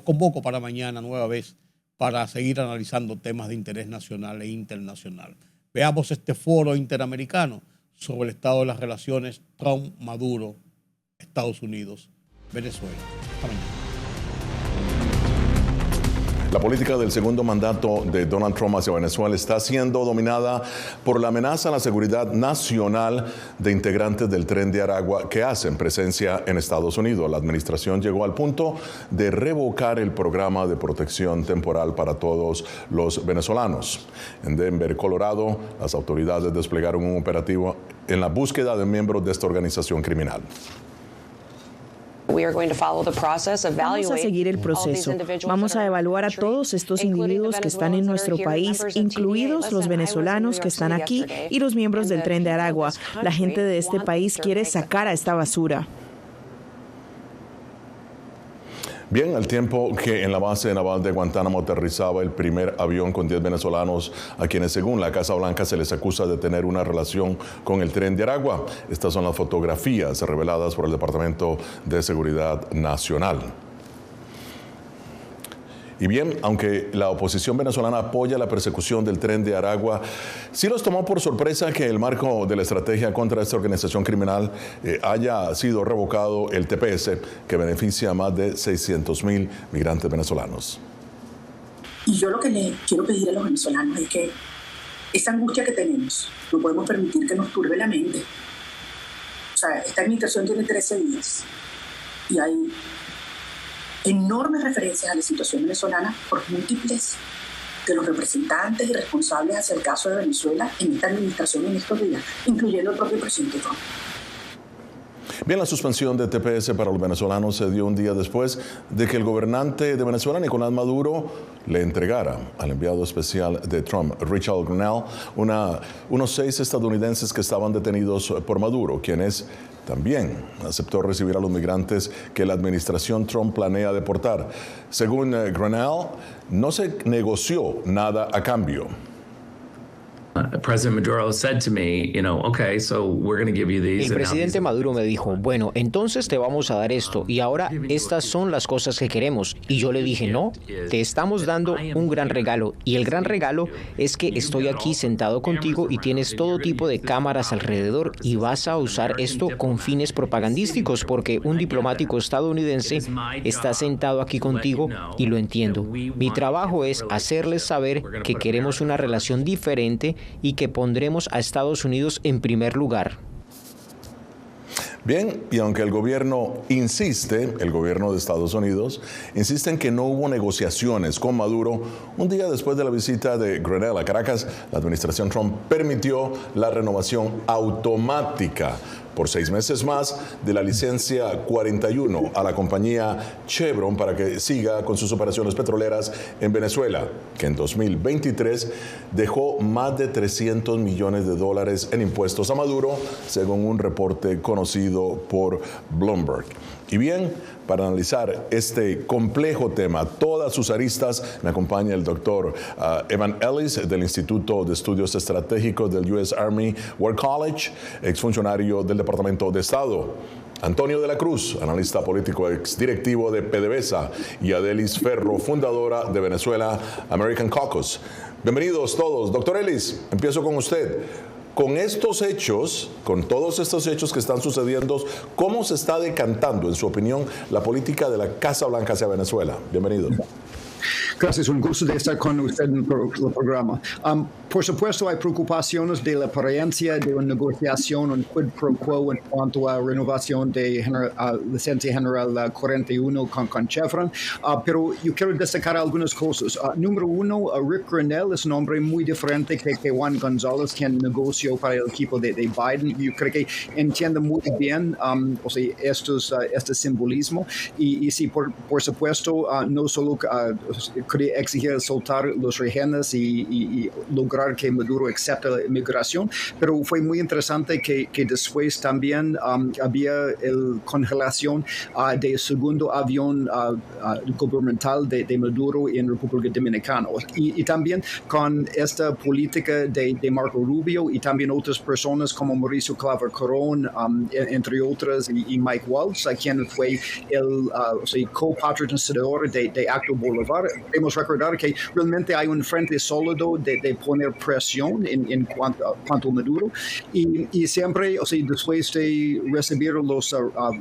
convoco para mañana nueva vez para seguir analizando temas de interés nacional e internacional. Veamos este Foro Interamericano sobre el estado de las relaciones Trump-Maduro, Estados Unidos, Venezuela. Hasta mañana. La política del segundo mandato de Donald Trump hacia Venezuela está siendo dominada por la amenaza a la seguridad nacional de integrantes del Tren de Aragua que hacen presencia en Estados Unidos. La administración llegó al punto de revocar el programa de protección temporal para todos los venezolanos. En Denver, Colorado, las autoridades desplegaron un operativo en la búsqueda de miembros de esta organización criminal. Vamos a seguir el proceso. Vamos a evaluar a todos estos individuos que están en nuestro país, incluidos los venezolanos que están aquí y los miembros del Tren de Aragua. La gente de este país quiere sacar a esta basura. Bien, al tiempo que en la base naval de Guantánamo aterrizaba el primer avión con 10 venezolanos a quienes según la Casa Blanca se les acusa de tener una relación con el Tren de Aragua. Estas son las fotografías reveladas por el Departamento de Seguridad Nacional. Y bien, aunque la oposición venezolana apoya la persecución del Tren de Aragua, sí los tomó por sorpresa que el marco de la estrategia contra esta organización criminal haya sido revocado el TPS, que beneficia a más de 600,000 migrantes venezolanos. Y yo lo que le quiero pedir a los venezolanos es que esa angustia que tenemos, no podemos permitir que nos turbe la mente. O sea, esta administración tiene 13 días y hay enormes referencias a la situación venezolana por múltiples de los representantes y responsables hacia el caso de Venezuela en esta administración en estos días, incluyendo el propio presidente Trump. Bien, la suspensión de TPS para los venezolanos se dio un día después de que el gobernante de Venezuela, Nicolás Maduro, le entregara al enviado especial de Trump, Richard Grenell, unos 6 estadounidenses que estaban detenidos por Maduro, quienes también aceptó recibir a los migrantes que la administración Trump planea deportar. Según Grenell, no se negoció nada a cambio. El presidente Maduro me dijo, bueno, entonces te vamos a dar esto y ahora estas son las cosas que queremos. Y yo le dije, no, te estamos dando un gran regalo y el gran regalo es que estoy aquí sentado contigo y tienes todo tipo de cámaras alrededor y vas a usar esto con fines propagandísticos porque un diplomático estadounidense está sentado aquí contigo y lo entiendo. Mi trabajo es hacerles saber que queremos una relación diferente y que pondremos a Estados Unidos en primer lugar. Bien, y aunque el gobierno de Estados Unidos, insiste en que no hubo negociaciones con Maduro, un día después de la visita de Grenell a Caracas, la administración Trump permitió la renovación automática por 6 meses más de la licencia 41 a la compañía Chevron para que siga con sus operaciones petroleras en Venezuela, que en 2023 dejó más de $300 millones en impuestos a Maduro, según un reporte conocido por Bloomberg. Y bien, para analizar este complejo tema, todas sus aristas, me acompaña el doctor Evan Ellis del Instituto de Estudios Estratégicos del U.S. Army War College, exfuncionario del Departamento de Estado. Antonio de la Cruz, analista político, exdirectivo de PDVSA, y Adelis Ferro, fundadora de Venezuela American Caucus. Bienvenidos todos. Doctor Ellis, empiezo con usted. Con estos hechos, con todos estos hechos que están sucediendo, ¿cómo se está decantando, en su opinión, la política de la Casa Blanca hacia Venezuela? Bienvenido. Gracias, un gusto de estar con usted en el programa. Por supuesto, hay preocupaciones de la apariencia de una negociación, un quid pro quo en cuanto a renovación de licencia general 41 con Chevron, pero yo quiero destacar algunas cosas. Número uno, Rick Grenell es un hombre muy diferente que Juan González, quien negoció para el equipo de Biden. Yo creo que entiende muy bien este simbolismo y sí, por supuesto, no solo quería exigir soltar los rehenes y lograr que Maduro acepte la inmigración, pero fue muy interesante que después también había la congelación del segundo avión gubernamental de Maduro en República Dominicana. Y también con esta política de Marco Rubio y también otras personas como Mauricio Claver Corón, entre otras, y Mike Waltz, quien fue el co-patrocinador de Acto Bolívar. Debemos recordar que realmente hay un frente sólido de poner presión en cuanto a Maduro y siempre, después de recibir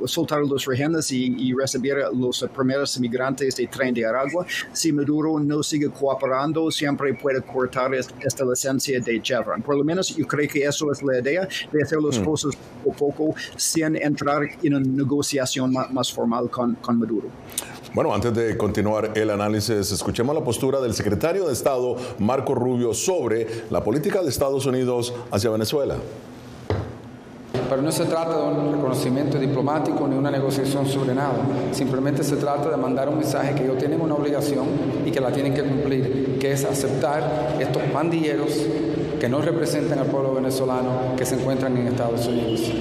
soltar los rehenes y recibir los primeros inmigrantes de Tren de Aragua, si Maduro no sigue cooperando, siempre puede cortar esta licencia de Chevron. Por lo menos yo creo que eso es la idea de hacer las cosas poco a poco sin entrar en una negociación más formal con Maduro. Bueno, antes de continuar el análisis, escuchemos la postura del secretario de Estado, Marco Rubio, sobre la política de Estados Unidos hacia Venezuela. Pero no se trata de un reconocimiento diplomático ni una negociación sobre nada. Simplemente se trata de mandar un mensaje que ellos tienen una obligación y que la tienen que cumplir, que es aceptar estos pandilleros que no representan al pueblo venezolano que se encuentran en Estados Unidos.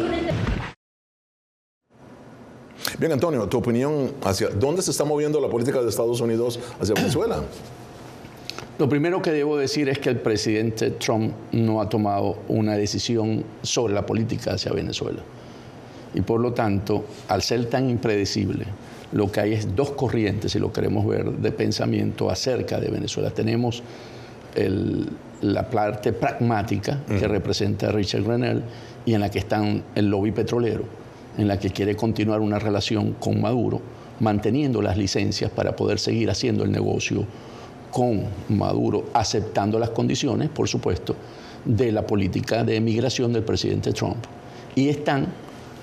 Bien, Antonio, tu opinión hacia dónde se está moviendo la política de Estados Unidos hacia Venezuela. Lo primero que debo decir es que el presidente Trump no ha tomado una decisión sobre la política hacia Venezuela. Y por lo tanto, al ser tan impredecible, lo que hay es dos corrientes, si lo queremos ver, de pensamiento acerca de Venezuela. Tenemos la parte pragmática que representa a Richard Grenell y en la que está el lobby petrolero, en la que quiere continuar una relación con Maduro, manteniendo las licencias para poder seguir haciendo el negocio con Maduro, aceptando las condiciones, por supuesto, de la política de migración del presidente Trump. Y están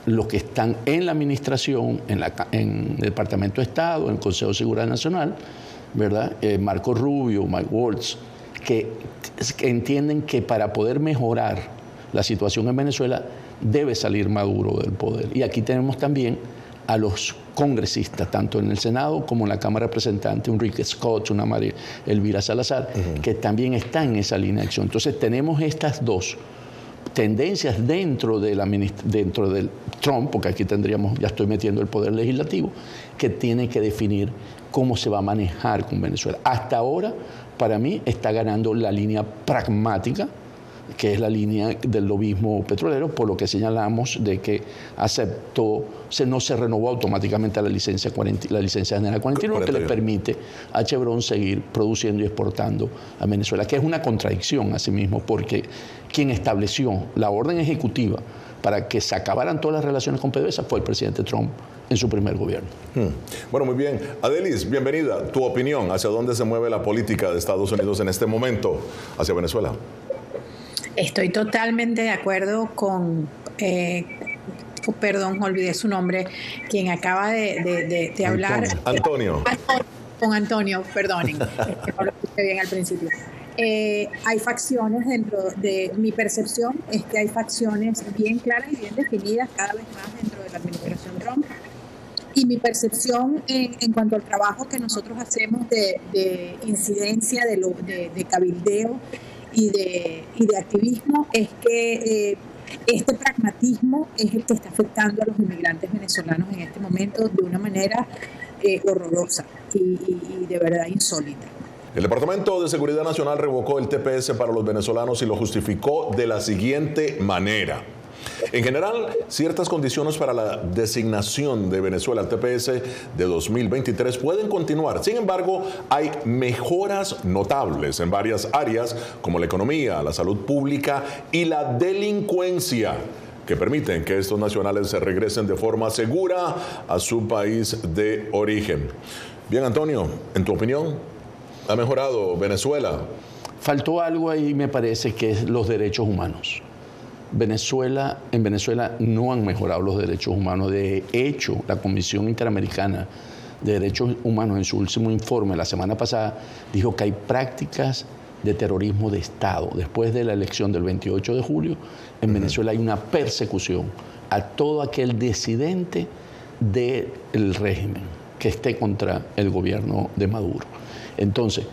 los que están en la administración, en el Departamento de Estado, en el Consejo de Seguridad Nacional, ¿verdad? Marco Rubio, Mike Waltz, que entienden que para poder mejorar la situación en Venezuela debe salir Maduro del poder. Y aquí tenemos también a los congresistas, tanto en el Senado como en la Cámara de Representantes, un Rick Scott, una María Elvira Salazar, que también están en esa línea de acción. Entonces tenemos estas dos tendencias dentro del Trump, porque aquí tendríamos, ya estoy metiendo el poder legislativo, que tiene que definir cómo se va a manejar con Venezuela. Hasta ahora, para mí, está ganando la línea pragmática, que es la línea del lobismo petrolero, por lo que señalamos de que no se renovó automáticamente la licencia general 41, que le permite a Chevron seguir produciendo y exportando a Venezuela, que es una contradicción a sí mismo, porque quien estableció la orden ejecutiva para que se acabaran todas las relaciones con PDVSA fue el presidente Trump en su primer gobierno. Bueno, muy bien. Adelis, bienvenida. Tu opinión, ¿hacia dónde se mueve la política de Estados Unidos en este momento hacia Venezuela? Estoy totalmente de acuerdo con, olvidé su nombre, quien acaba de hablar. Antonio. Con Antonio, perdonen, no lo escuché bien al principio. Hay facciones dentro de mi percepción, es que hay facciones bien claras y bien definidas cada vez más dentro de la administración Trump. Y mi percepción en cuanto al trabajo que nosotros hacemos de incidencia, de cabildeo, y de activismo es que este pragmatismo es el que está afectando a los inmigrantes venezolanos en este momento de una manera horrorosa y de verdad insólita. El Departamento de Seguridad Nacional revocó el TPS para los venezolanos y lo justificó de la siguiente manera. En general, ciertas condiciones para la designación de Venezuela al TPS de 2023 pueden continuar. Sin embargo, hay mejoras notables en varias áreas como la economía, la salud pública y la delincuencia, que permiten que estos nacionales se regresen de forma segura a su país de origen. Bien, Antonio, en tu opinión, ¿Ha mejorado Venezuela? Faltó algo ahí, me parece, que es los derechos humanos. En Venezuela no han mejorado los derechos humanos. De hecho, la Comisión Interamericana de Derechos Humanos en su último informe la semana pasada dijo que hay prácticas de terrorismo de Estado. Después de la elección del 28 de julio, en Venezuela hay una persecución a todo aquel disidente del régimen que esté contra el gobierno de Maduro. Entonces,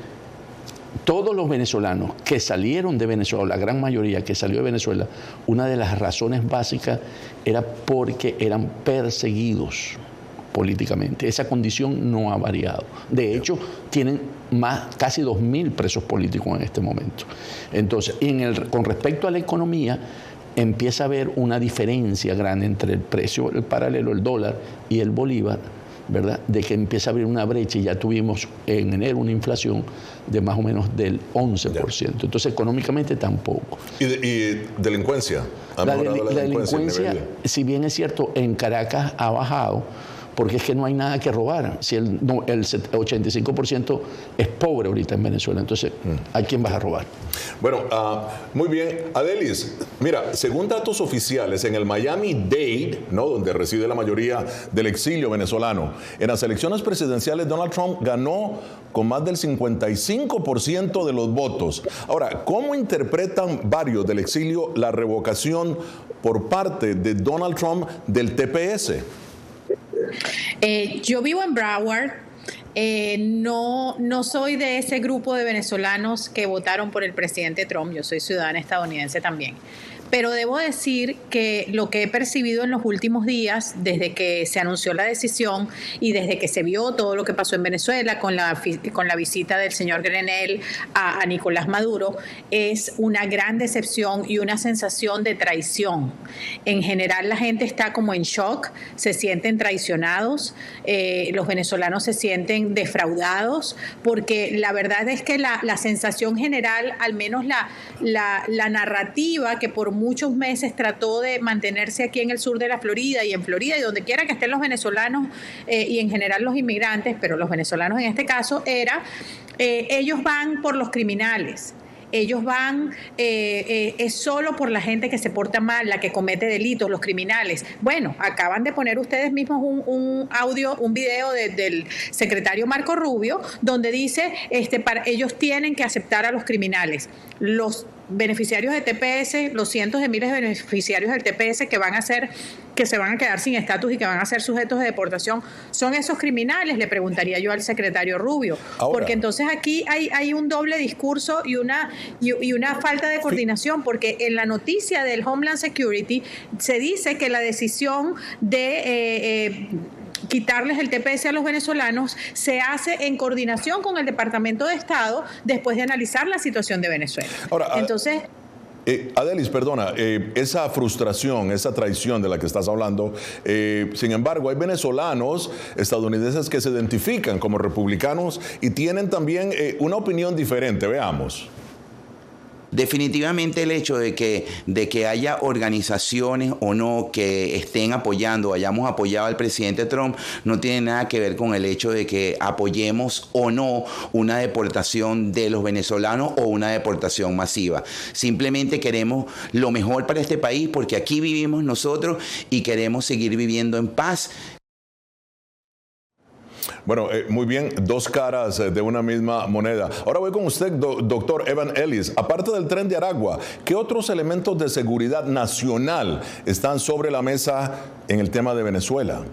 todos los venezolanos que salieron de Venezuela, la gran mayoría que salió de Venezuela, una de las razones básicas era porque eran perseguidos políticamente. Esa condición no ha variado. De hecho, tienen casi 2.000 presos políticos en este momento. Entonces, con respecto a la economía, empieza a haber una diferencia grande entre el precio, el paralelo, el dólar y el bolívar, ¿verdad? De que empieza a abrir una brecha y ya tuvimos en enero una inflación de más o menos del 11%. Entonces, económicamente tampoco. ¿Y delincuencia? La delincuencia, si bien es cierto, en Caracas ha bajado, porque es que no hay nada que robar. Si el 85% es pobre ahorita en Venezuela, entonces, ¿a quién vas a robar? Bueno, muy bien. Adelis, mira, según datos oficiales, en el Miami-Dade, ¿no?, donde reside la mayoría del exilio venezolano, en las elecciones presidenciales Donald Trump ganó con más del 55% de los votos. Ahora, ¿cómo interpretan varios del exilio la revocación por parte de Donald Trump del TPS? Yo vivo en Broward. No soy de ese grupo de venezolanos que votaron por el presidente Trump. Yo soy ciudadana estadounidense también. Pero debo decir que lo que he percibido en los últimos días, desde que se anunció la decisión y desde que se vio todo lo que pasó en Venezuela con la visita del señor Grenell a Nicolás Maduro, es una gran decepción y una sensación de traición. En general la gente está como en shock, se sienten traicionados, los venezolanos se sienten defraudados, porque la verdad es que la sensación general, al menos la narrativa que por muchos meses trató de mantenerse aquí en el sur de la Florida y en Florida y donde quiera que estén los venezolanos y en general los inmigrantes, pero los venezolanos en este caso era, ellos van por los criminales. Ellos van, es solo por la gente que se porta mal, la que comete delitos, los criminales. Bueno, acaban de poner ustedes mismos un video del secretario Marco Rubio, donde dice, ellos tienen que aceptar a los criminales. Los beneficiarios de TPS, los cientos de miles de beneficiarios del TPS que se van a quedar sin estatus y que van a ser sujetos de deportación, ¿son esos criminales? Le preguntaría yo al secretario Rubio. Ahora, porque entonces aquí hay un doble discurso y una falta de coordinación, porque en la noticia del Homeland Security se dice que la decisión de quitarles el TPS a los venezolanos se hace en coordinación con el Departamento de Estado después de analizar la situación de Venezuela. Ahora, entonces, Adelis, perdona, esa frustración, esa traición de la que estás hablando, sin embargo, hay venezolanos estadounidenses que se identifican como republicanos y tienen también una opinión diferente. Veamos. Definitivamente el hecho de que haya organizaciones o no que estén apoyando, hayamos apoyado al presidente Trump, no tiene nada que ver con el hecho de que apoyemos o no una deportación de los venezolanos o una deportación masiva. Simplemente queremos lo mejor para este país porque aquí vivimos nosotros y queremos seguir viviendo en paz. Bueno, muy bien, dos caras de una misma moneda. Ahora voy con usted, doctor Evan Ellis. Aparte del Tren de Aragua, ¿qué otros elementos de seguridad nacional están sobre la mesa en el tema de Venezuela?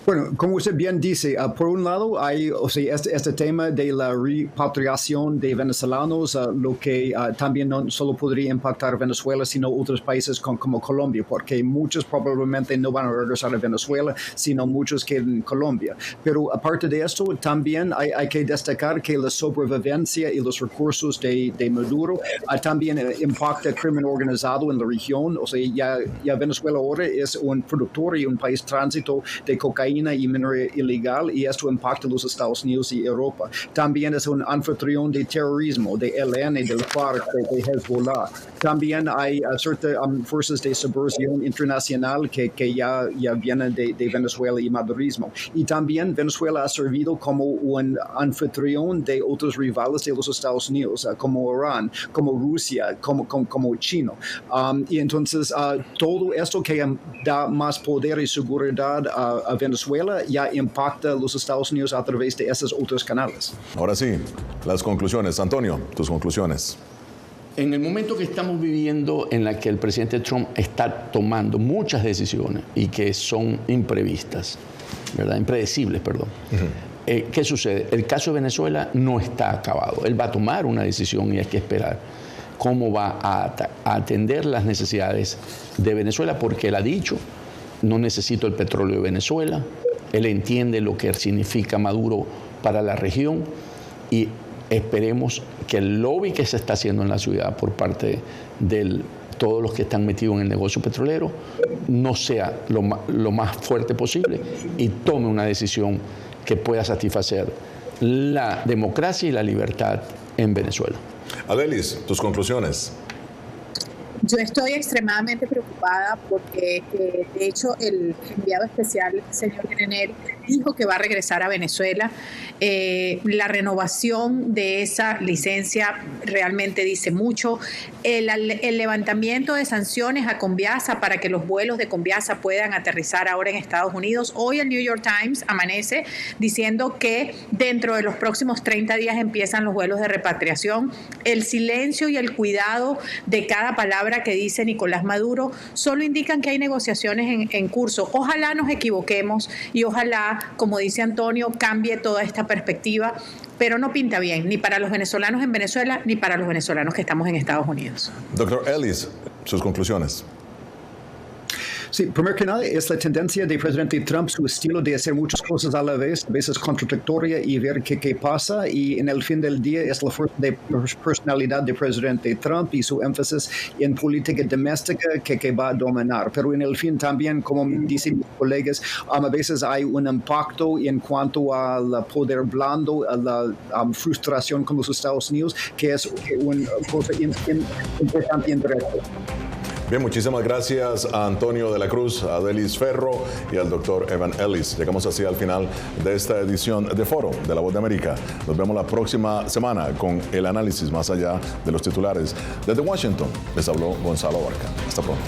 Bueno, como usted bien dice, por un lado hay este tema de la repatriación de venezolanos, lo que también no solo podría impactar Venezuela, sino otros países como Colombia, porque muchos probablemente no van a regresar a Venezuela, sino muchos quedan en Colombia. Pero aparte de esto, también hay que destacar que la sobrevivencia y los recursos de Maduro también impacta el crimen organizado en la región. O sea, ya Venezuela ahora es un productor y un país tránsito de cocaína y minería ilegal, y esto impacta a los Estados Unidos y Europa. También es un anfitrión de terrorismo, de ELN, del FARC, de Hezbollah. También hay ciertas fuerzas de subversión internacional que ya vienen de Venezuela y madurismo. Y también Venezuela ha servido como un anfitrión de otros rivales de los Estados Unidos, como Irán, como Rusia, como China. Y entonces todo esto que da más poder y seguridad a Venezuela ya impacta a los Estados Unidos a través de esos otros canales. Ahora sí, las conclusiones. Antonio, tus conclusiones. En el momento que estamos viviendo en la que el presidente Trump está tomando muchas decisiones y que son imprevistas, ¿verdad? Impredecibles, perdón. ¿Qué sucede? El caso de Venezuela no está acabado. Él va a tomar una decisión y hay que esperar cómo va a atender las necesidades de Venezuela, porque él ha dicho, no necesito el petróleo de Venezuela. Él entiende lo que significa Maduro para la región y esperemos que el lobby que se está haciendo en la ciudad por parte de todos los que están metidos en el negocio petrolero no sea lo más fuerte posible y tome una decisión que pueda satisfacer la democracia y la libertad en Venezuela. Adelis, tus conclusiones. Yo estoy extremadamente preocupada porque, de hecho, el enviado especial, señor Grenell, dijo que va a regresar a Venezuela. La renovación de esa licencia realmente dice mucho. El levantamiento de sanciones a Conviasa para que los vuelos de Conviasa puedan aterrizar ahora en Estados Unidos. Hoy el New York Times amanece diciendo que dentro de los próximos 30 días empiezan los vuelos de repatriación. El silencio y el cuidado de cada palabra que dice Nicolás Maduro solo indican que hay negociaciones en curso. Ojalá nos equivoquemos y ojalá, como dice Antonio, cambie toda esta perspectiva, pero no pinta bien, ni para los venezolanos en Venezuela, ni para los venezolanos que estamos en Estados Unidos. Doctor Ellis, sus conclusiones. Sí, primero que nada es la tendencia del presidente Trump, su estilo de hacer muchas cosas a la vez, a veces contradictoria y ver qué pasa, y en el fin del día es la fuerza de personalidad del presidente Trump y su énfasis en política doméstica que va a dominar. Pero en el fin también, como dicen mis colegas, a veces hay un impacto en cuanto al poder blando, a la frustración con los Estados Unidos, que es una cosa importante en derecho. Bien, muchísimas gracias a Antonio de la Cruz, a Adelis Ferro y al doctor Evan Ellis. Llegamos así al final de esta edición de Foro de La Voz de América. Nos vemos la próxima semana con el análisis más allá de los titulares. Desde Washington les habló Gonzalo Abarca. Hasta pronto.